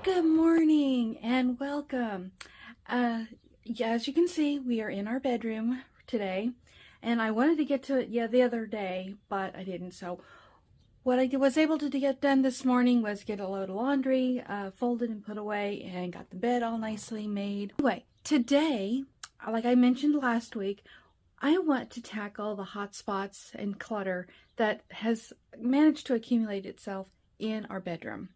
Good morning and welcome. Yeah, as you can see, we are in our bedroom today, and I wanted to get to it the other day, but I didn't. So what I was able to get done this morning was get a load of laundry folded and put away, and got the bed all nicely made. Anyway, today, like I mentioned last week, I want to tackle the hot spots and clutter that has managed to accumulate itself in our bedroom.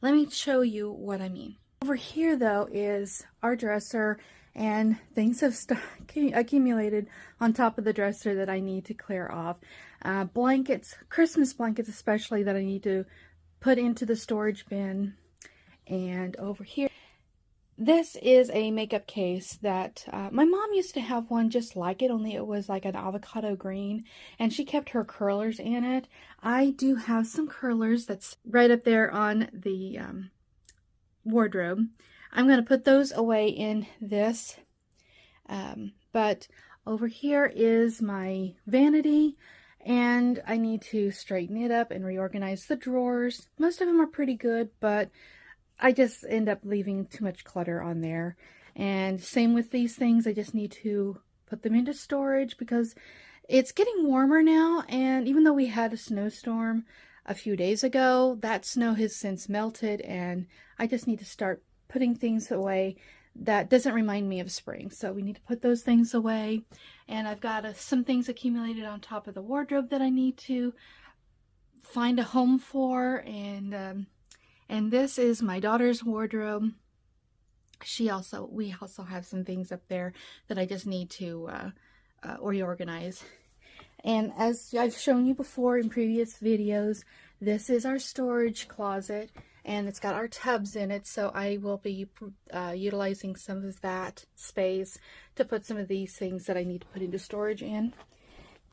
Let me show you what I mean. Over here, though, is our dresser, and things have accumulated on top of the dresser that I need to clear off. Blankets, Christmas blankets especially, that I need to put into the storage bin. And over here, this is a makeup case that my mom used to have one just like it, only it was like an avocado green, and she kept her curlers in it. I do have some curlers that's right up there on the wardrobe. I'm going to put those away in this, but over here is my vanity, and I need to straighten it up and reorganize the drawers. Most of them are pretty good, but I just end up leaving too much clutter on there. And same with these things, I just need to put them into storage because it's getting warmer now, and even though we had a snowstorm a few days ago, that snow has since melted, and I just need to start putting things away that doesn't remind me of spring. So we need to put those things away, and I've got some things accumulated on top of the wardrobe that I need to find a home for. And this is my daughter's wardrobe. We also have some things up there that I just need to reorganize. And as I've shown you before in previous videos, this is our storage closet, and it's got our tubs in it, so I will be utilizing some of that space to put some of these things that I need to put into storage in.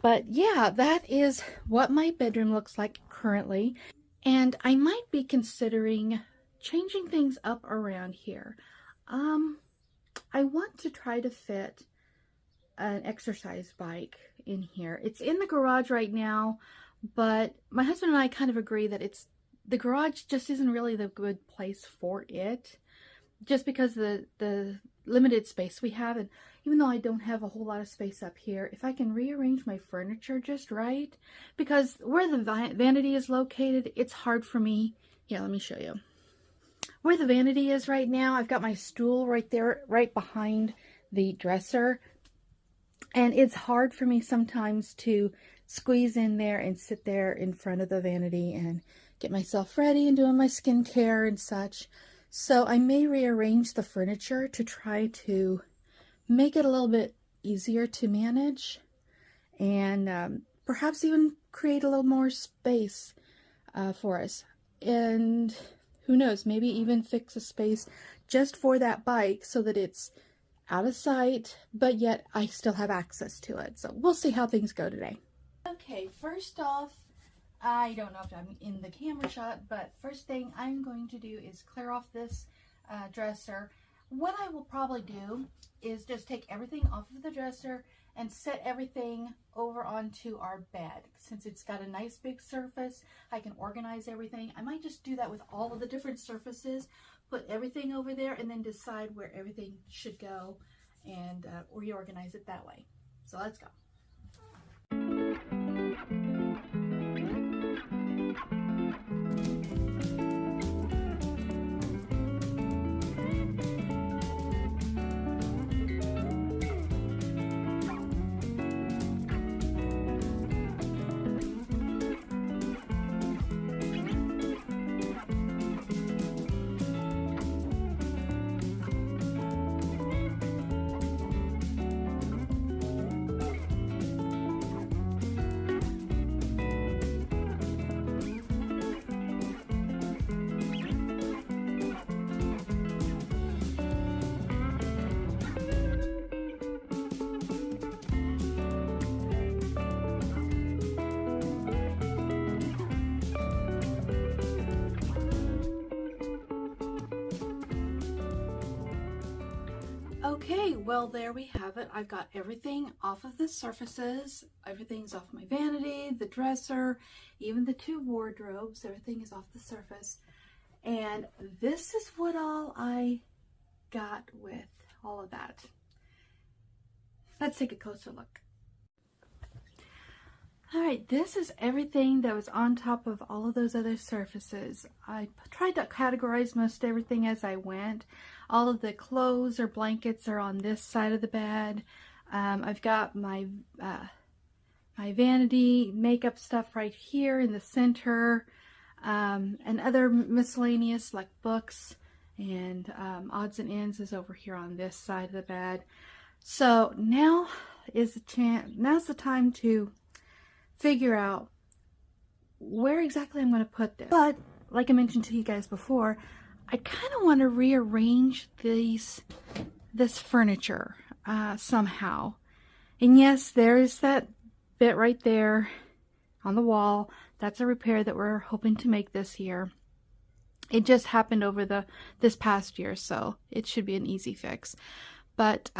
But yeah, that is what my bedroom looks like currently. And I might be considering changing things up around here. I want to try to fit an exercise bike in here. It's in the garage right now, but my husband and I kind of agree that the garage just isn't really the good place for it, just because the limited space we have. And even though I don't have a whole lot of space up here, if I can rearrange my furniture just right, because where the vanity is located, it's hard for me. Yeah, let me show you. Where the vanity is right now, I've got my stool right there, right behind the dresser. And it's hard for me sometimes to squeeze in there and sit there in front of the vanity and get myself ready and doing my skincare and such. So I may rearrange the furniture to try to make it a little bit easier to manage, and perhaps even create a little more space for us. And who knows, maybe even fix a space just for that bike so that it's out of sight, but yet I still have access to it. So we'll see how things go today. Okay, first off, I don't know if I'm in the camera shot, but first thing I'm going to do is clear off this dresser. What I will probably do is just take everything off of the dresser and set everything over onto our bed. Since it's got a nice big surface, I can organize everything. I might just do that with all of the different surfaces, put everything over there, and then decide where everything should go and reorganize it that way. So let's go. Okay, well, there we have it. I've got everything off of the surfaces. Everything's off my vanity, the dresser, even the two wardrobes. Everything is off the surface. And this is what all I got with all of that. Let's take a closer look. Alright, this is everything that was on top of all of those other surfaces. I tried to categorize most everything as I went. All of the clothes or blankets are on this side of the bed. I've got my my vanity makeup stuff right here in the center, and other miscellaneous like books and odds and ends is over here on this side of the bed. So now is the chance. Now's the time to figure out where exactly I'm going to put this. But like I mentioned to you guys before, I kind of want to rearrange this furniture somehow. And yes, there is that bit right there on the wall. That's a repair that we're hoping to make this year. It just happened over this past year, so it should be an easy fix. But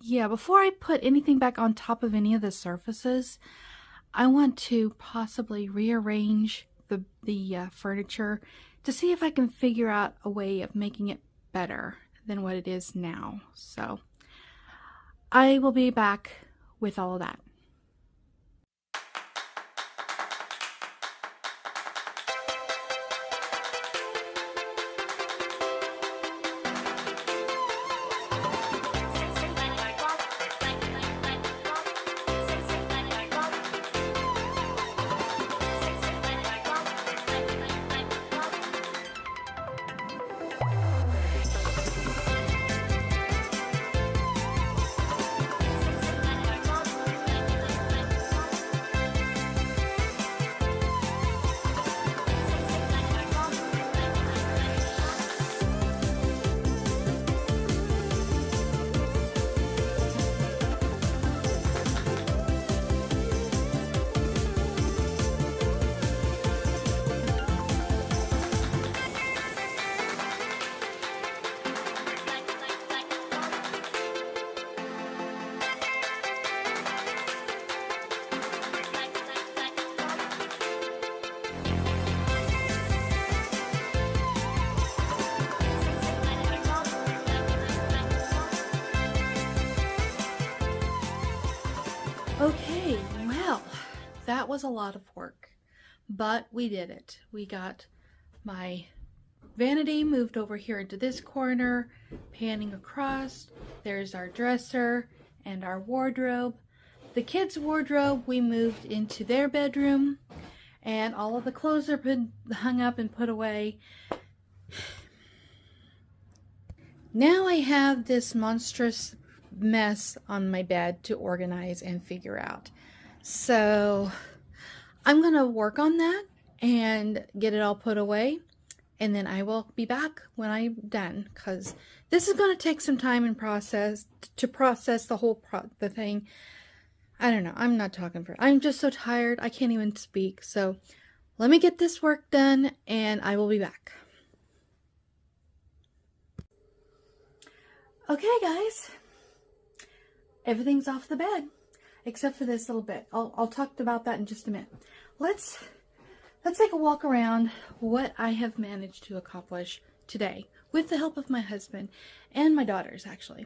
yeah, before I put anything back on top of any of the surfaces, I want to possibly rearrange the furniture to see if I can figure out a way of making it better than what it is now. So I will be back with all of that. Okay, well, that was a lot of work, but we did it. We got my vanity moved over here into this corner, panning across. There's our dresser and our wardrobe. The kids' wardrobe we moved into their bedroom, and all of the clothes are hung up and put away. Now I have this monstrous mess on my bed to organize and figure out. So I'm gonna work on that and get it all put away, and then I will be back when I'm done, because this is going to take some time and process the whole the thing. I don't know, I'm not talking for I'm just so tired I can't even speak. So let me get this work done and I will be back. Okay guys, everything's off the bed except for this little bit. I'll talk about that in just a minute. Let's take a walk around what I have managed to accomplish today with the help of my husband and my daughters, actually.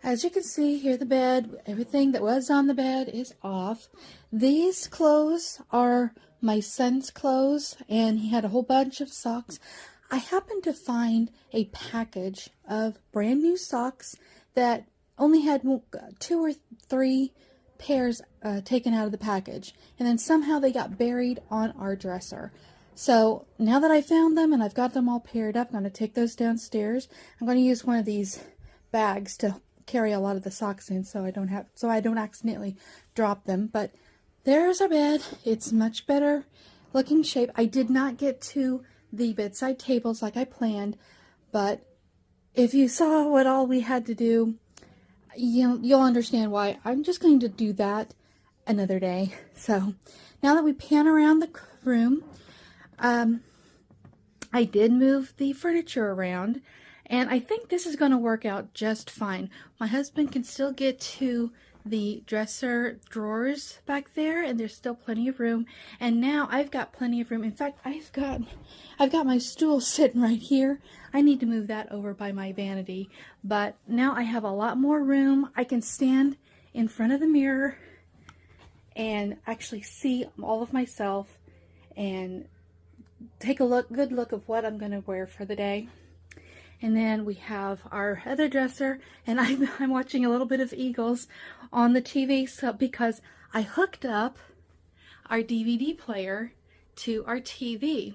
As you can see here, the bed, everything that was on the bed is off. These clothes are my son's clothes, and he had a whole bunch of socks. I happened to find a package of brand new socks that only had 2 or 3 pairs taken out of the package, and then somehow they got buried on our dresser. So now that I found them and I've got them all paired up, I'm going to take those downstairs. I'm going to use one of these bags to carry a lot of the socks in, so I don't accidentally drop them. But there's our bed. It's much better looking shape. I did not get to the bedside tables like I planned, but if you saw what all we had to do, you'll understand why. I'm just going to do that another day. So now that we pan around the room, I did move the furniture around, and I think this is going to work out just fine. My husband can still get to the dresser drawers back there, and there's still plenty of room. And now I've got plenty of room. In fact, I've got my stool sitting right here. I need to move that over by my vanity, but now I have a lot more room. I can stand in front of the mirror and actually see all of myself and take a good look of what I'm going to wear for the day. And then we have our other dresser, and I'm watching a little bit of Eagles on the TV, so because I hooked up our DVD player to our TV,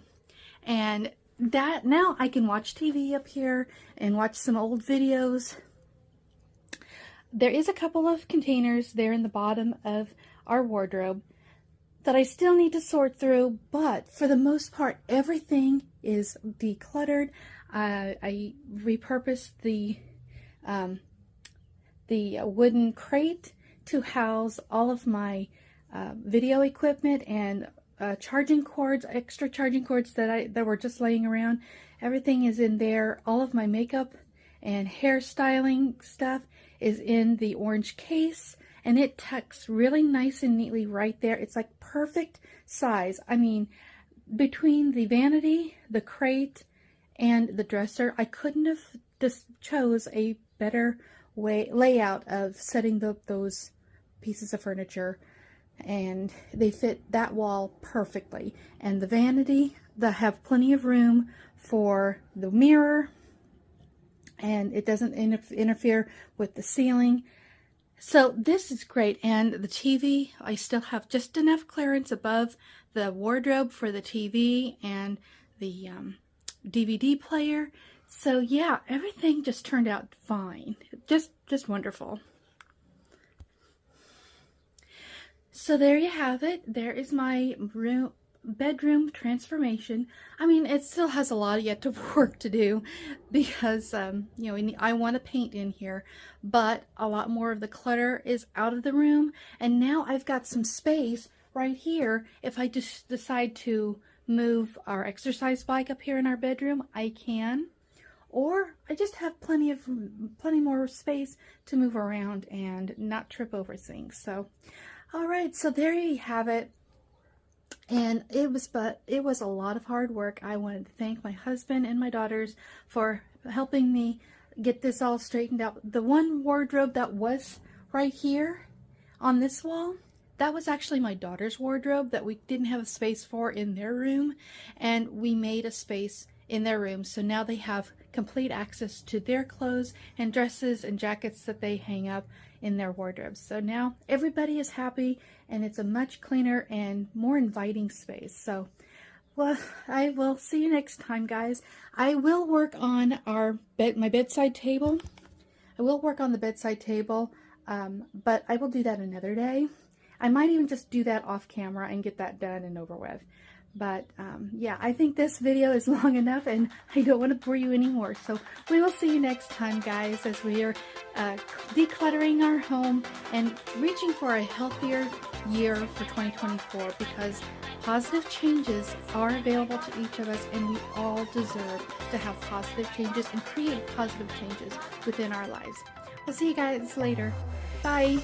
and that now I can watch TV up here and watch some old videos. There is a couple of containers there in the bottom of our wardrobe that I still need to sort through, but for the most part, everything is decluttered. I repurposed the wooden crate to house all of my video equipment and charging cords, extra charging cords that were just laying around. Everything is in there. All of my makeup and hairstyling stuff is in the orange case, and it tucks really nice and neatly right there. It's like perfect size. I mean, between the vanity, the crate, and the dresser, I couldn't have just chose a better layout of setting those pieces of furniture, and they fit that wall perfectly. And the vanity, they have plenty of room for the mirror, and it doesn't interfere with the ceiling. So this is great. And the TV, I still have just enough clearance above the wardrobe for the TV and the DVD player. So yeah, everything just turned out fine. Just wonderful. So there you have it. There is my bedroom transformation. I mean, it still has a lot yet to work to do because you know, I want to paint in here, but a lot more of the clutter is out of the room, and now I've got some space right here. If I just decide to move our exercise bike up here in our bedroom, I can, or I just have plenty more space to move around and not trip over things. So all right, so there you have it. And it was a lot of hard work. I wanted to thank my husband and my daughters for helping me get this all straightened out. The one wardrobe that was right here on this wall, that was actually my daughter's wardrobe that we didn't have a space for in their room, and we made a space in their room. So now they have complete access to their clothes and dresses and jackets that they hang up in their wardrobes. So now everybody is happy, and it's a much cleaner and more inviting space. So, well, I will see you next time, guys. I will work on my bedside table. I will work on the bedside table, but I will do that another day. I might even just do that off camera and get that done and over with. But yeah, I think this video is long enough, and I don't want to bore you anymore. So we will see you next time, guys, as we are decluttering our home and reaching for a healthier year for 2024, because positive changes are available to each of us, and we all deserve to have positive changes and create positive changes within our lives. We'll see you guys later. Bye.